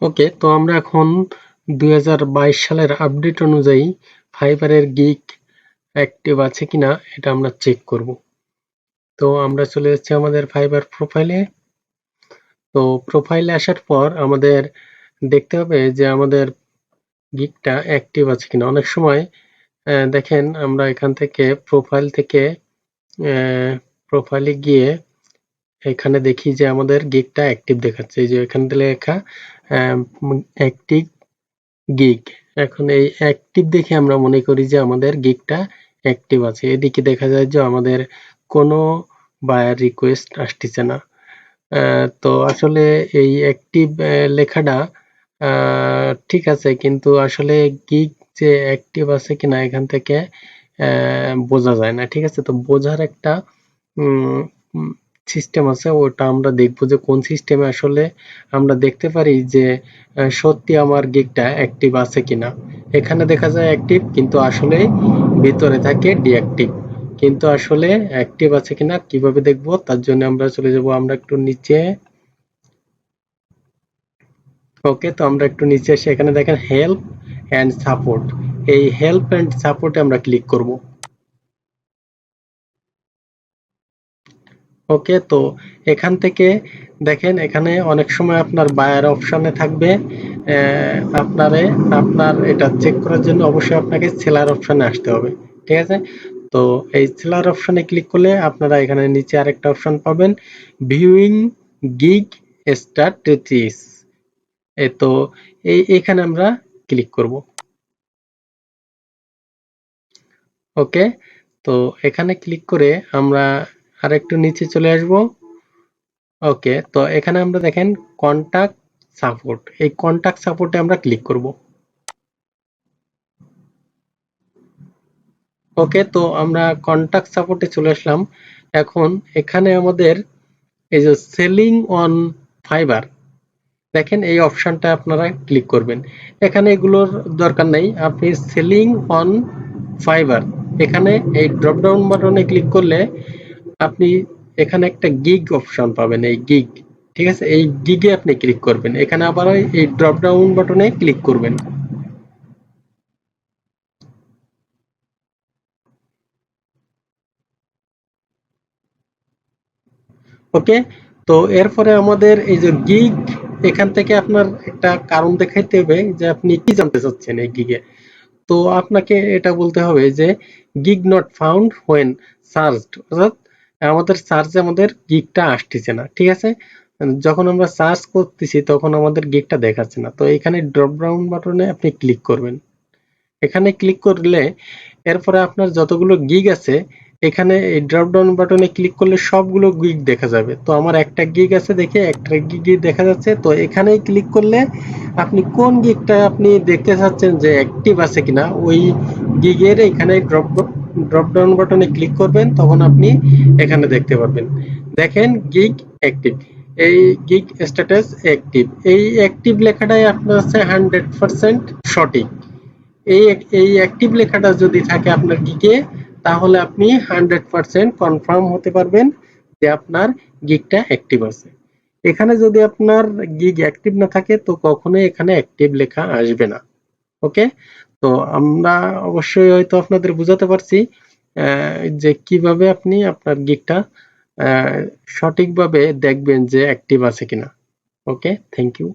ওকে, তো আমরা এখন 2022 সালের আপডেট অনুযায়ী ফাইবারের গিগ অ্যাক্টিভ আছে কিনা এটা আমরা চেক করব। তো আমরা চলে যাচ্ছি আমাদের ফাইবার প্রোফাইলে। তো প্রোফাইলে আসার পর আমাদের দেখতে হবে যে আমাদের গিগটা অ্যাক্টিভ আছে কিনা। অনেক সময় দেখেন আমরা এখান থেকে প্রোফাইলে গিয়ে এখানে দেখি যে আমাদের গিগটা অ্যাক্টিভ দেখাচ্ছে। এই যে এখানে লেখা অ্যাক্টিভ গিগ। এখন এই অ্যাক্টিভ দেখে আমরা মনে করি যে আমাদের গিগটা অ্যাক্টিভ আছে। এদিকে দেখা যায় যে আমাদের কোনো বায়ার রিকোয়েস্ট আসতেছে না। তো আসলে এই অ্যাক্টিভ লেখাটা ঠিক আছে, কিন্তু আসলে গিগ যে অ্যাক্টিভ আছে কিনা এখান থেকে বোঝা যায় না। ঠিক আছে, তো বোঝার একটা সিস্টেম আছে, ওটা আমরা দেখবো যে কোন সিস্টেমে আসলে আমরা দেখতে পারি যে সত্যি আমার গিগটা অ্যাক্টিভ আছে কিনা। এখানে দেখা যায় অ্যাক্টিভ, কিন্তু আসলে ভিতরে থাকে ডিঅ্যাক্টিভ। কিন্তু আসলে অ্যাক্টিভ আছে কিনা কিভাবে দেখবো, তার জন্য আমরা চলে যাব আমরা একটু নিচে। ওকে, তো আমরা একটু নিচে এসে এখানে দেখেন হেল্প অ্যান্ড সাপোর্ট। এই হেল্প অ্যান্ড সাপোর্টে আমরা ক্লিক করব। ওকে, তো এখান থেকে দেখেন এখানে অনেক সময় আপনার বায়ার অপশনে থাকবে। আপনার এটা চেক করার জন্য অবশ্যই আপনাকে সেলার অপশনে আসতে হবে। ঠিক আছে, তো এই সেলার অপশনে ক্লিক করলে আপনারা এখানে নিচে আরেকটা অপশন পাবেন, ভিউইং গিগ স্ট্যাটিস্টিক্স। তো এখানে আমরা ক্লিক করব। ওকে, তো এখানে ক্লিক করে আমরা আরেকটু নিচে চলে আসব। ওকে, তো এখানে আমরা দেখেন কন্টাক্ট সাপোর্ট, এই কন্টাক্ট সাপোর্টে আমরা ক্লিক করব। ওকে, তো আমরা কন্টাক্ট সাপোর্টে চলে আসলাম। এখন এখানে আমাদের এই যে সেলিং অন ফাইবার, দেখেন এই অপশনটা আপনারা ক্লিক করবেন। এখানে এগুলোর দরকার নেই, আপনি সেলিং অন ফাইবার এখানে এই ড্রপ ডাউন বাটনে ক্লিক করলে আপনি এখানে একটা গিগ অপশন পাবেন, এই গিগ। ঠিক আছে, এই গিগে আপনি ক্লিক করবেন, এখানে আবার এই ড্রপ ডাউন বাটনে ক্লিক করবেন। ওকে, তো এরপরে আমাদের এই যে গিগ, এখান থেকে আপনার একটা কারণ দেখাইতে হবে যে আপনি কি জানতে চাচ্ছেন এই গিগে। তো আপনাকে এটা বলতে হবে যে gig not found when searched, অর্থাৎ আমাদের সার্চে আমাদের গিগটা আসতেছে না। ঠিক আছে, যখন আমরা সার্চ করতেছি তখন আমাদের গিগটা দেখাচ্ছে না। তো এখানে ড্রপ ডাউন বাটনে আপনি ক্লিক করবেন। এখানে ক্লিক করলে এরপরে আপনার যতগুলো গিগ আছে এখানে এই ড্রপ ডাউন বাটনে ক্লিক করলে সবগুলো গিগ দেখা যাবে। তো আমার একটা গিগ আছে, দেখে একটা গিগ দেখা যাচ্ছে। তো এখানেই ক্লিক করলে আপনি কোন গিগটা আপনি দেখতে চাচ্ছেন যে অ্যাক্টিভ আছে কিনা, ওই গিগের এখানে ড্রপ ডাউন বাটনে ক্লিক করবেন, তখন আপনি এখানে দেখতে পারবেন। দেখেন গিগ অ্যাক্টিভ, এই গিগ স্ট্যাটাস অ্যাক্টিভ, এই অ্যাক্টিভ লেখাটাই আপনার হচ্ছে 100% সঠিক। এই এই অ্যাক্টিভ লেখাটা যদি থাকে আপনার গিগে, তাহলে আপনি 100% কনফার্ম হতে পারবেন যে আপনার গিগটা অ্যাক্টিভ আছে। এখানে যদি আপনার গিগ অ্যাক্টিভ না থাকে তো কখনোই এখানে অ্যাক্টিভ লেখা আসবে না। ওকে, তো আমরা অবশ্যই হয়তো আপনাদের বুঝাতে পারছি যে কিভাবে আপনি আপনার গিগটা সঠিকভাবে দেখবেন যে অ্যাক্টিভ আছে কিনা। ওকে, থ্যাংক ইউ।